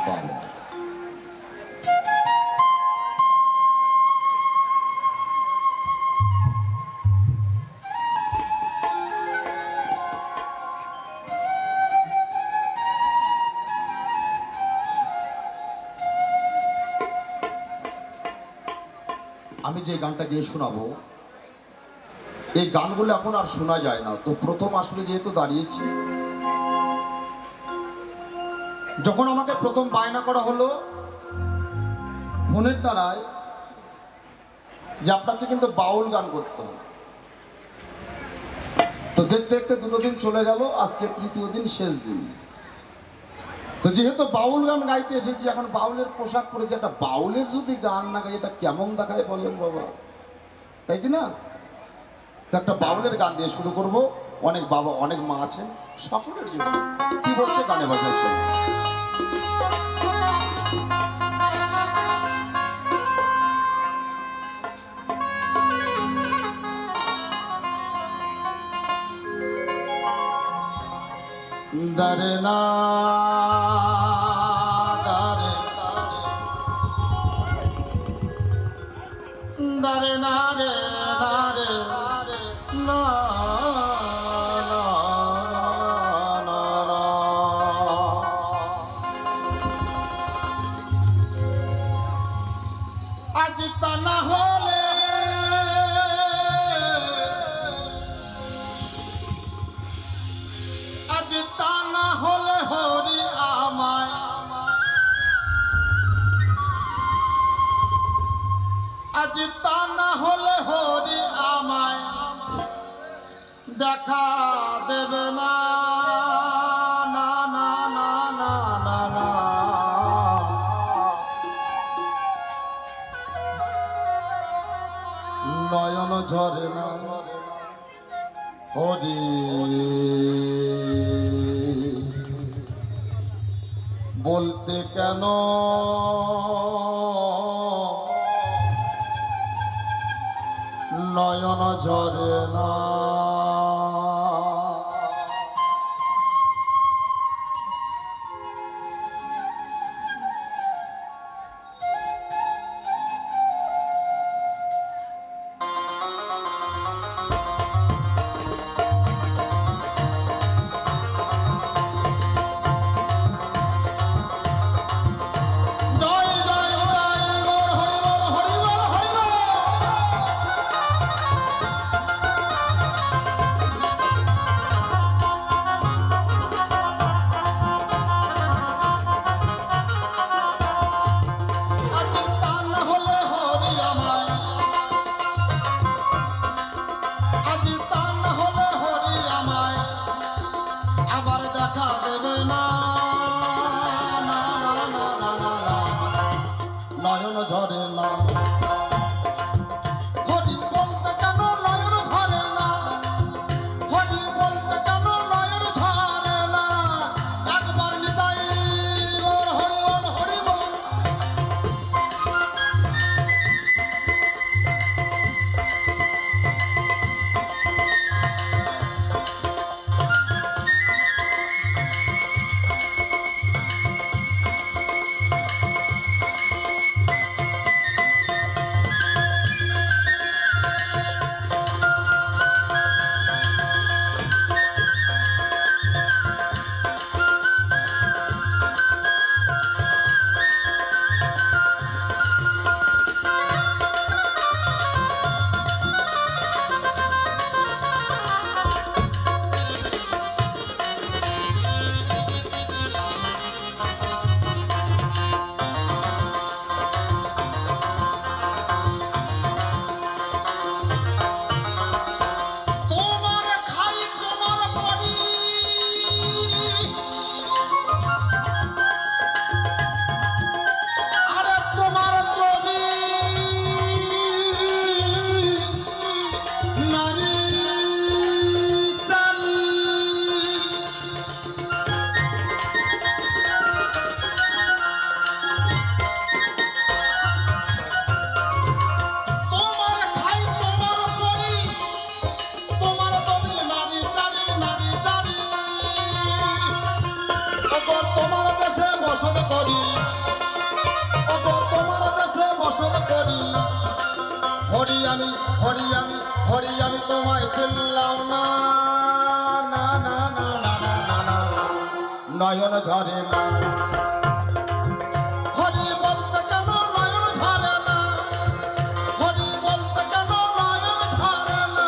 পারে। আমি যে গানটা গিয়ে শোনাবো, এই গানগুলো এখন আর শোনা যায় না। তো প্রথম আসলে যেহেতু দাঁড়িয়েছি, যখন আমাকে প্রথম বায়না করা হলো ফোনের দ্বারায় যে আপনাকে কিন্তু বাউল গান করতে হবে, তো দেখতে দেখতে দুটো দিন চলে গেল, আজকে তৃতীয় দিন, শেষ দিন। তো যেহেতু বাউল গান গাইতে এসেছি, এখন বাউলের পোশাক পরেছি, একটা বাউলের যদি গান না গাই এটা কেমন দেখায় বললেন বাবা, তাই কি না? তো একটা বাউলের গান দিয়ে শুরু করব। অনেক বাবা অনেক মা আছেন, সকলের জন্য কি বলছে গানে বাজার জন্য। দারে না দারে দারে না রে দারে না আজ তা না হলে আজ তা না হলে হরি আমায়, আজ তা না হলে হরি আমায় দেখা দেবে না, না না না না না না। নয়ন ঝরে না হরি বলতে কেন নয়ন ঝরে না। হরি আমি, হরি আমি তোমায় চিনলাম না, না না না না না না না, নয়ন ঝরে না। হরি বলতে কেন নয়ন ঝরে না, হরি বলতে কেন নয়ন ঝরে না।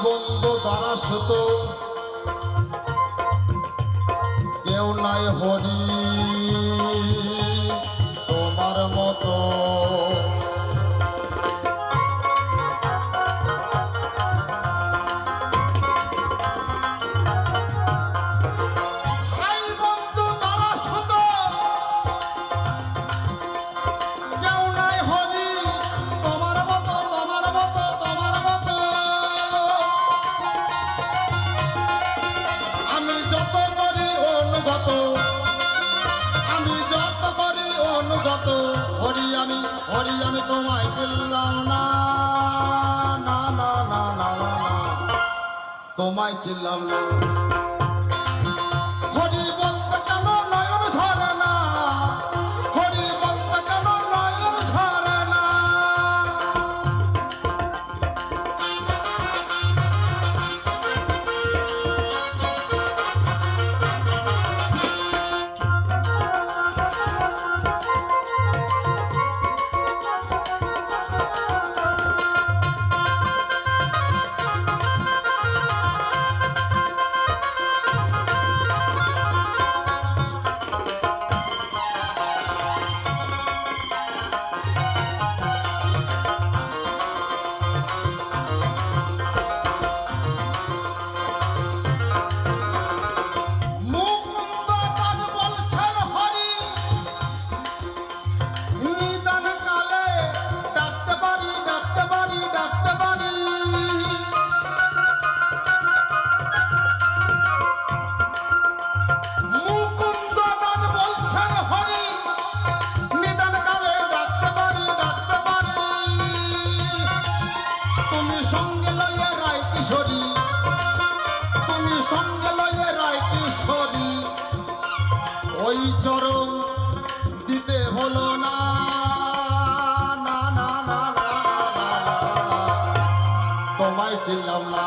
বন্ধু দ্বারা সুত কেউ নাই হরি তোমার মতো। আমি যত করি অনুগত, হরি আমি, হরি আমি তোমায় চিনলাম না, না না না না না, তোমায় চিনলাম না। হরি বলতে কেন নয়ন ঝরে না, হরি বলতে কেন নয়ন ঝরে না। তুমি সঙ্গে লয়ে রায় কিশোরী, ওই চরণ দিতে হলো না, না না না না, তোমায় চিনলাম না।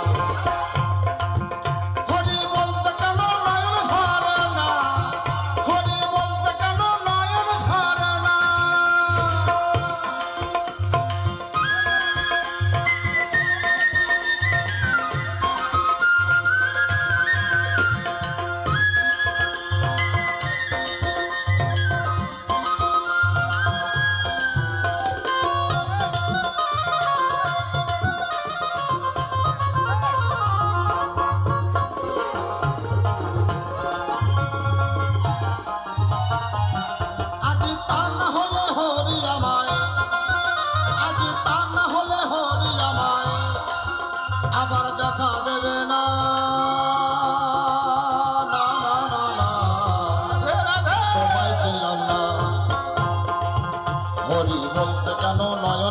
হরি বলতে কেন নয়ন ঝরে না, হরি বলতে কেন নয়ন ঝরে না। আবার দেখা দেবে না, না না না না, তোমায় চিনলাম না। হরি বলতে কেন নয়ন